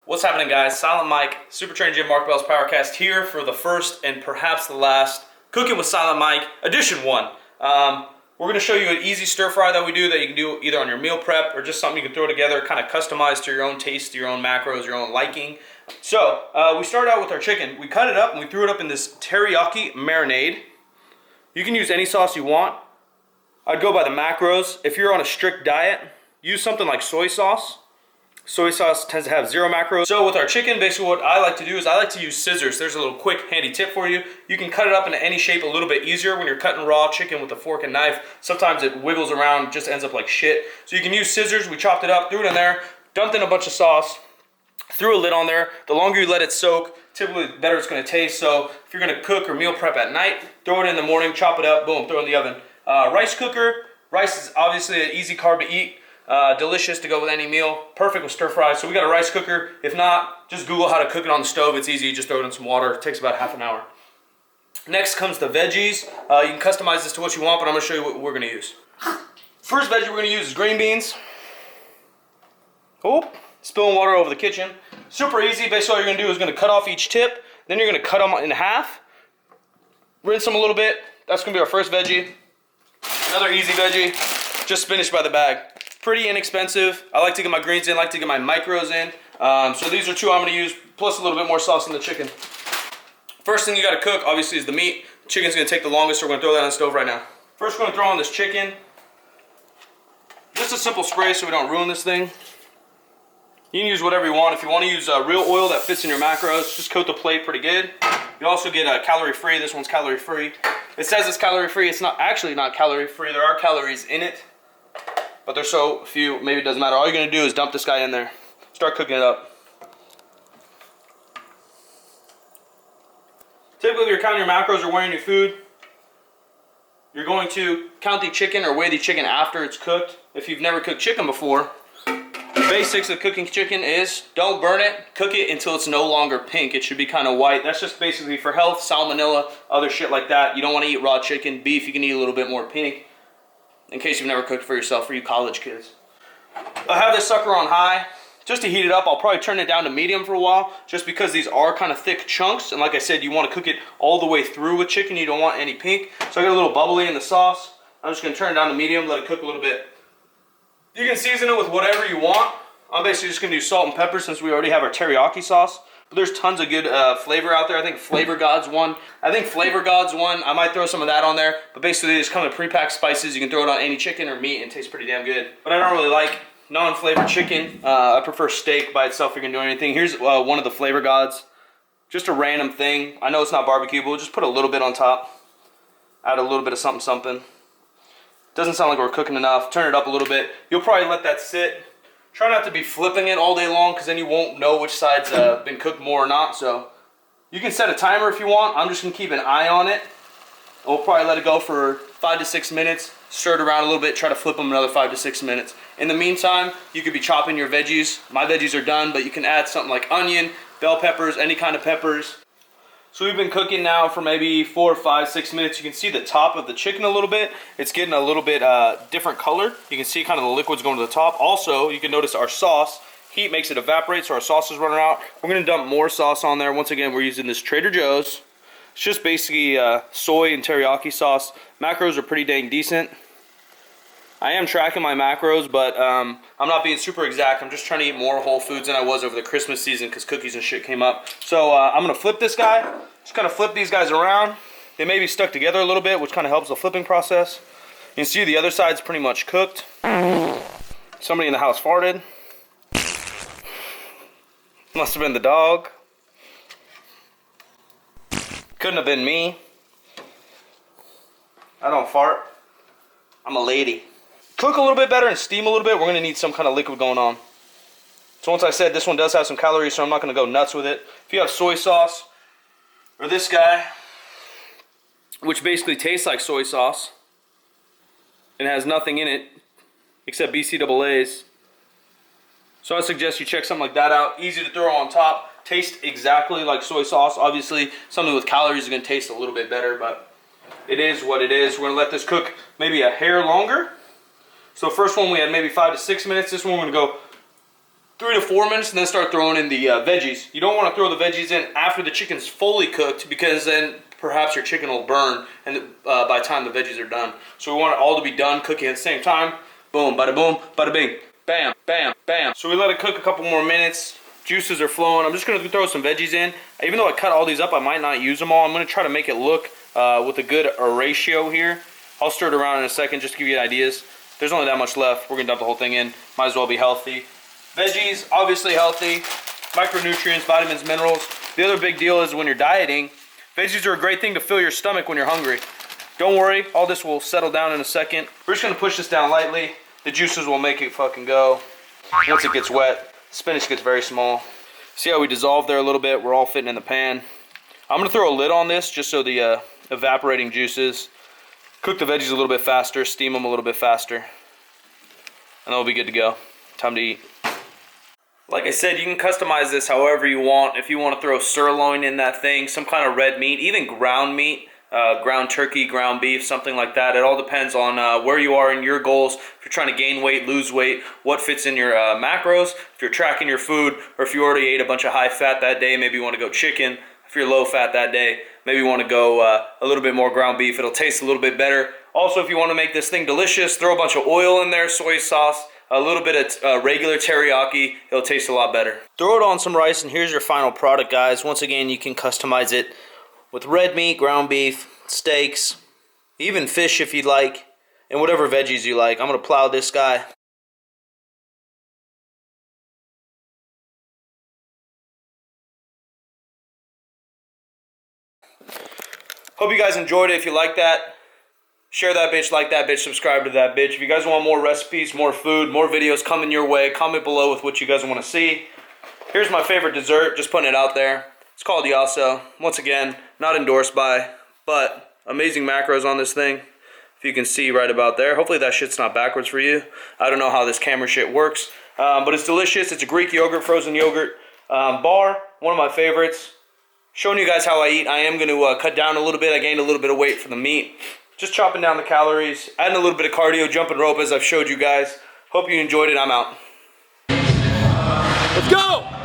What's happening, guys? Silent Mike, Super Trainer Jim Mark Bell's Powercast here for the first and perhaps the last Cooking with Silent Mike Edition 1. We're going to show you an easy stir fry that we do that you can do either on your meal prep or just something you can throw together, kind of customized to your own taste, your own macros, your own liking. So, we started out with our chicken. We cut it up and we threw it up in this teriyaki marinade. You can use any sauce you want. I'd go by the macros. If you're on a strict diet, use something like soy sauce. Soy sauce tends to have 0 macros. So with our chicken, basically what I like to do is I like to use scissors. There's a little quick handy tip for you. You can cut it up into any shape a little bit easier when you're cutting raw chicken with a fork and knife. Sometimes it wiggles around, just ends up like shit. So you can use scissors. We chopped it up, threw it in there, dumped in a bunch of sauce, threw a lid on there. The longer you let it soak, typically the better it's gonna taste. So if you're gonna cook or meal prep at night, throw it in the morning, chop it up, boom, throw it in the oven. Rice cooker. Rice is obviously an easy carb to eat. Delicious to go with any meal. Perfect with stir fries. So we got a rice cooker. If not, just Google how to cook it on the stove. It's easy. You just throw it in some water. It takes about half an hour. Next comes the veggies. You can customize this to what you want, but I'm going to show you what we're going to use. First veggie we're going to use is green beans. Oh, spilling water over the kitchen. Super easy. Basically all you're going to do is going to cut off each tip. Then you're going to cut them in half. Rinse them a little bit. That's going to be our first veggie. Another easy veggie. Just spinach by the bag. Pretty inexpensive. I like to get my greens in, like to get my micros in. So these are two I'm going to use, plus a little bit more sauce in the chicken. First thing you got to cook, obviously, is the meat. Chicken's going to take the longest, so we're going to throw that on the stove right now. First, we're going to throw on this chicken. Just a simple spray so we don't ruin this thing. You can use whatever you want. If you want to use real oil that fits in your macros, just coat the plate pretty good. You also get calorie-free. This one's calorie-free. It says it's calorie-free. It's not actually not calorie-free. There are calories in it, but there's so few, maybe it doesn't matter. All you're going to do is dump this guy in there. Start cooking it up. Typically, if you're counting your macros or weighing your food, you're going to count the chicken or weigh the chicken after it's cooked. If you've never cooked chicken before, the basics of cooking chicken is don't burn it. Cook it until it's no longer pink. It should be kind of white. That's just basically for health, salmonella, other shit like that. You don't want to eat raw chicken. Beef, you can eat a little bit more pink. In case you've never cooked for yourself, for you college kids. I have this sucker on high. Just to heat it up, I'll probably turn it down to medium for a while, just because these are kind of thick chunks. And like I said, you want to cook it all the way through with chicken. You don't want any pink. So I got a little bubbly in the sauce. I'm just going to turn it down to medium, let it cook a little bit. You can season it with whatever you want. I'm basically just going to do salt and pepper since we already have our teriyaki sauce. But there's tons of good flavor out there. I think Flavor God's one. I might throw some of that on there. But basically, they just come in pre-packed spices. You can throw it on any chicken or meat and it tastes pretty damn good. But I don't really like non-flavored chicken. I prefer steak by itself if you're going to do anything. Here's one of the Flavor Gods. Just a random thing. I know it's not barbecue, but we'll just put a little bit on top. Add a little bit of something, something. Doesn't sound like we're cooking enough. Turn it up a little bit. You'll probably let that sit. Try not to be flipping it all day long because then you won't know which side's been cooked more or not. So you can set a timer if you want. I'm just going to keep an eye on it. We'll probably let it go for 5 to 6 minutes. Stir it around a little bit. Try to flip them another 5 to 6 minutes. In the meantime, you could be chopping your veggies. My veggies are done, but you can add something like onion, bell peppers, any kind of peppers. So we've been cooking now for maybe 4, 5, 6 minutes. You can see the top of the chicken a little bit. It's getting a little bit different color. You can see kind of the liquids going to the top. Also, you can notice our sauce, heat makes it evaporate, so our sauce is running out. We're going to dump more sauce on there. Once again, we're using this Trader Joe's. It's just basically soy and teriyaki sauce. Macros are pretty dang decent. I am tracking my macros, but I'm not being super exact. I'm just trying to eat more whole foods than I was over the Christmas season because cookies and shit came up. So I'm going to flip this guy. Just kind of flip these guys around. They may be stuck together a little bit, which kind of helps the flipping process. You can see the other side's pretty much cooked. Somebody in the house farted. Must have been the dog. Couldn't have been me. I don't fart. I'm a lady. Cook a little bit better and steam a little bit. We're going to need some kind of liquid going on. So once I said this one does have some calories, so I'm not going to go nuts with it. If you have soy sauce, or this guy, which basically tastes like soy sauce, and has nothing in it except BCAAs. So I suggest you check something like that out. Easy to throw on top. Tastes exactly like soy sauce. Obviously, something with calories is going to taste a little bit better, but it is what it is. We're going to let this cook maybe a hair longer. So first one we had maybe 5 to 6 minutes. This one we're going to go 3 to 4 minutes, and then start throwing in the veggies. You don't want to throw the veggies in after the chicken's fully cooked, because then perhaps your chicken will burn and by the time the veggies are done. So we want it all to be done cooking at the same time. Boom, bada boom, bada bing. Bam, bam, bam. So we let it cook a couple more minutes. Juices are flowing. I'm just going to throw some veggies in. Even though I cut all these up, I might not use them all. I'm going to try to make it look with a good ratio here. I'll stir it around in a second just to give you ideas. There's only that much left. We're going to dump the whole thing in. Might as well be healthy. Veggies, obviously healthy. Micronutrients, vitamins, minerals. The other big deal is when you're dieting, veggies are a great thing to fill your stomach when you're hungry. Don't worry, all this will settle down in a second. We're just gonna push this down lightly. The juices will make it fucking go. Once it gets wet, spinach gets very small. See how we dissolve there a little bit? We're all fitting in the pan. I'm gonna throw a lid on this just so the evaporating juices cook the veggies a little bit faster, steam them a little bit faster, and then we'll be good to go. Time to eat. Like I said, you can customize this however you want. If you want to throw sirloin in that thing, some kind of red meat, even ground meat, ground turkey, ground beef, something like that. It all depends on where you are in your goals. If you're trying to gain weight, lose weight, what fits in your macros, if you're tracking your food, or if you already ate a bunch of high fat that day, maybe you want to go chicken. If you're low fat that day, maybe you want to go a little bit more ground beef. It'll taste a little bit better. Also, if you want to make this thing delicious, throw a bunch of oil in there, soy sauce, a little bit of regular teriyaki. It'll taste a lot better. Throw it on some rice, and here's your final product, guys. Once again, you can customize it with red meat, ground beef, steaks, even fish if you'd like, and whatever veggies you like. I'm going to plow this guy. Hope you guys enjoyed it. If you like that, share that bitch, like that bitch, subscribe to that bitch. If you guys want more recipes, more food, more videos coming your way, comment below with what you guys want to see. Here's my favorite dessert, just putting it out there. It's called Yasso. Once again, not endorsed by, but amazing macros on this thing. If you can see right about there. Hopefully that shit's not backwards for you. I don't know how this camera shit works, but it's delicious. It's a Greek yogurt, frozen yogurt bar, one of my favorites. Showing you guys how I eat. I am going to cut down a little bit. I gained a little bit of weight from the meat. Just chopping down the calories, adding a little bit of cardio, jumping rope as I've showed you guys. Hope you enjoyed it. I'm out. Let's go!